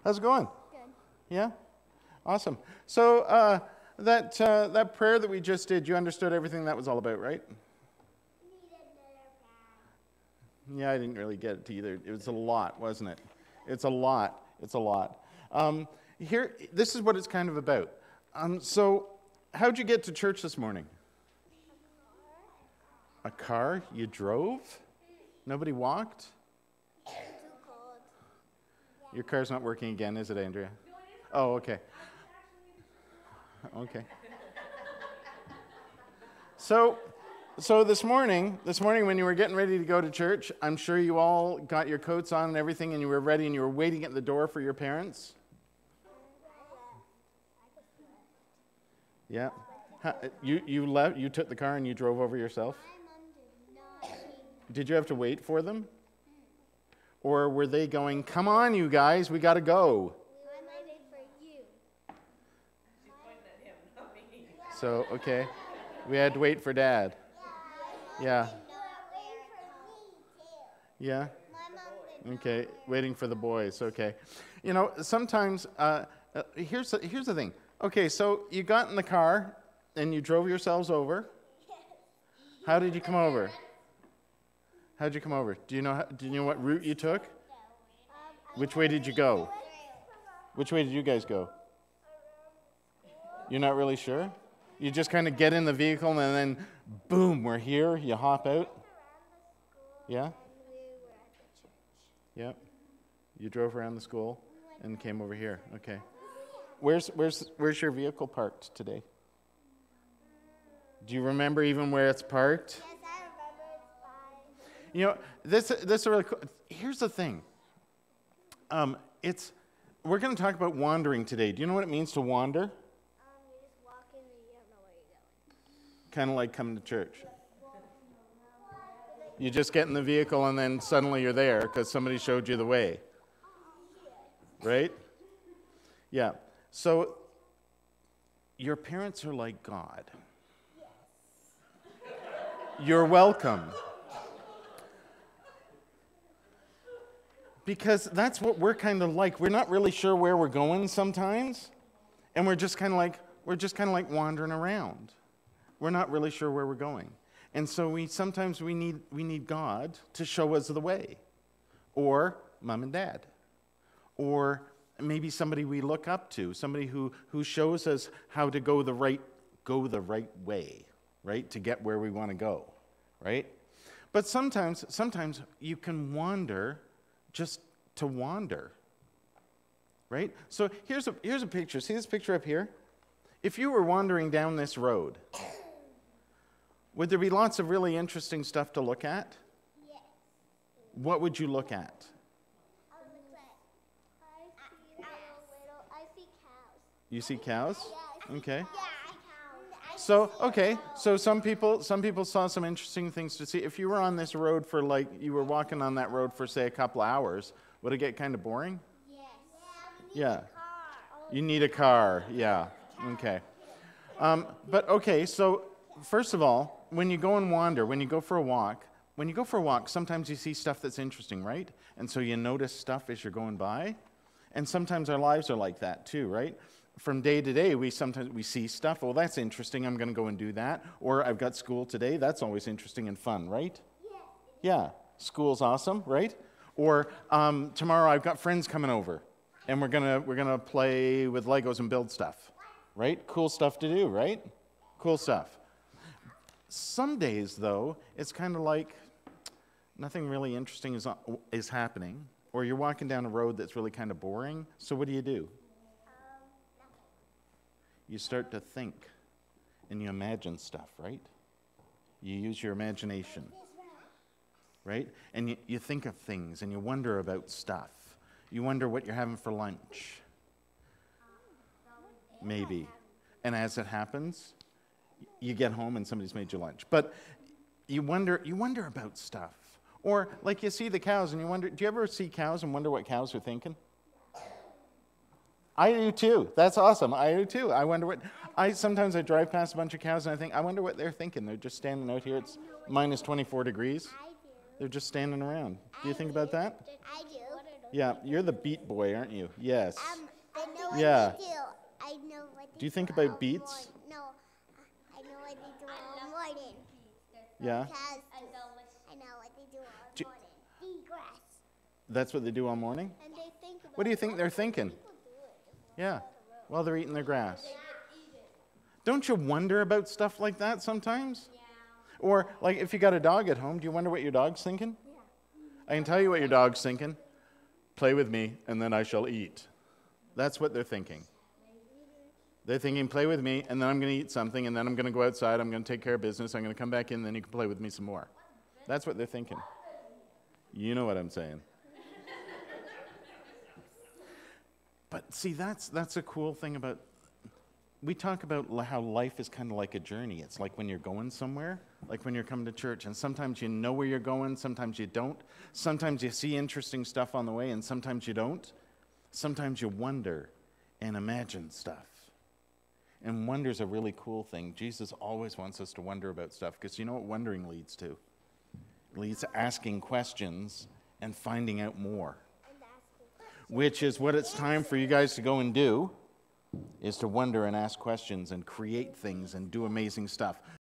How's it going? Good. Yeah? Awesome. So that prayer that we just did, you understood everything that was all about, right? Yeah, I didn't really get it either. It was a lot, wasn't it? It's a lot. It's a lot. Here, this is what it's kind of about. So, how'd you get to church this morning? A car? You drove? Nobody walked? Too cold. Your car's not working again, is it, Andrea? Oh, okay. Okay. So this morning when you were getting ready to go to church, I'm sure you all got your coats on and everything, and you were ready, and you were waiting at the door for your parents. Yeah. You left. You took the car and you drove over yourself. Did you have to wait for them? Or were they going, come on, you guys, we got to go? I waited for you. She's pointing at him, not me. So, okay. We had to wait for Dad. Yeah. Yeah? Okay, waiting for the boys, okay. You know, sometimes, here's the thing. Okay, so you got in the car and you drove yourselves over. How did you come over? How'd you come over? Do you know what route you took? Which way did you go? Which way did you guys go? You're not really sure? You just kind of get in the vehicle and then, boom, we're here. You hop out. Yeah? Yeah. You drove around the school and came over here. Okay. Where's your vehicle parked today? Do you remember even where it's parked? Yes, I remember. It's fine. You know, this is really cool. Here's the thing. We're going to talk about wandering today. Do you know what it means to wander? You're just walking and you don't know where you're going. Kind of like coming to church. You just get in the vehicle and then suddenly you're there because somebody showed you the way. Right? Yeah. So, your parents are like God. You're welcome. Because that's what we're kind of like. We're not really sure where we're going sometimes, and we're just kind of like wandering around. We're not really sure where we're going. And so sometimes we need God to show us the way, or mom and dad, or maybe somebody we look up to, somebody who shows us how to go the right way, right, to get where we want to go, right? But sometimes you can wander just to wander, right? So here's a picture. See this picture up here? If you were wandering down this road, would there be lots of really interesting stuff to look at? Yes. What would you look at? I see cows. You see cows? Yeah, Okay. cows. So some people saw some interesting things to see. If you were on this road for you were walking on that road for say a couple hours, would it get kind of boring? Yes. Yeah. You need a car. Yeah. Okay. But okay, so first of all, when you go and wander, when you go for a walk, sometimes you see stuff that's interesting, right? And so you notice stuff as you're going by. And sometimes our lives are like that too, right? From day to day, we see stuff. Oh, that's interesting. I'm going to go and do that. Or I've got school today. That's always interesting and fun, right? Yes. Yeah. School's awesome, right? Or tomorrow I've got friends coming over, and we're gonna play with Legos and build stuff, right? Cool stuff to do, right? Cool stuff. Some days, though, it's kind of like nothing really interesting is happening, or you're walking down a road that's really kind of boring. So what do? You start to think, and you imagine stuff, right? You use your imagination, right? And you think of things, and you wonder about stuff. You wonder what you're having for lunch, maybe. And as it happens, you get home and somebody's made you lunch. But you wonder about stuff. Or like you see the cows, and you wonder, do you ever see cows and wonder what cows are thinking? I do too. That's awesome. I do too. I wonder sometimes I drive past a bunch of cows and I think, I wonder what they're thinking. They're just standing out here. It's minus 24 degrees. I do. They're just standing around. Do you think about that? I do. Yeah, you're the beat boy, aren't you? Yes. I know what Yeah. they do. I know what they Do you think all about beats? morning. No, I know what they do all morning. Yeah? Because I know what they do all Do- morning. Eat grass. That's what they do all morning? And they think about What do you think they're thinking? people do it. Yeah, while they're eating their grass. Don't you wonder about stuff like that sometimes? Yeah. Or, like, if you got a dog at home, do you wonder what your dog's thinking? I can tell you what your dog's thinking. Play with me, and then I shall eat. That's what they're thinking. They're thinking, play with me, and then I'm going to eat something, and then I'm going to go outside, I'm going to take care of business, I'm going to come back in, then you can play with me some more. That's what they're thinking. You know what I'm saying. But see, that's a cool thing about, we talk about how life is kind of like a journey. It's like when you're going somewhere, like when you're coming to church, and sometimes you know where you're going, sometimes you don't. Sometimes you see interesting stuff on the way, and sometimes you don't. Sometimes you wonder and imagine stuff. And wonder's a really cool thing. Jesus always wants us to wonder about stuff, because you know what wondering leads to? It leads to asking questions and finding out more, which is what it's time for you guys to go and do, is to wonder and ask questions and create things and do amazing stuff.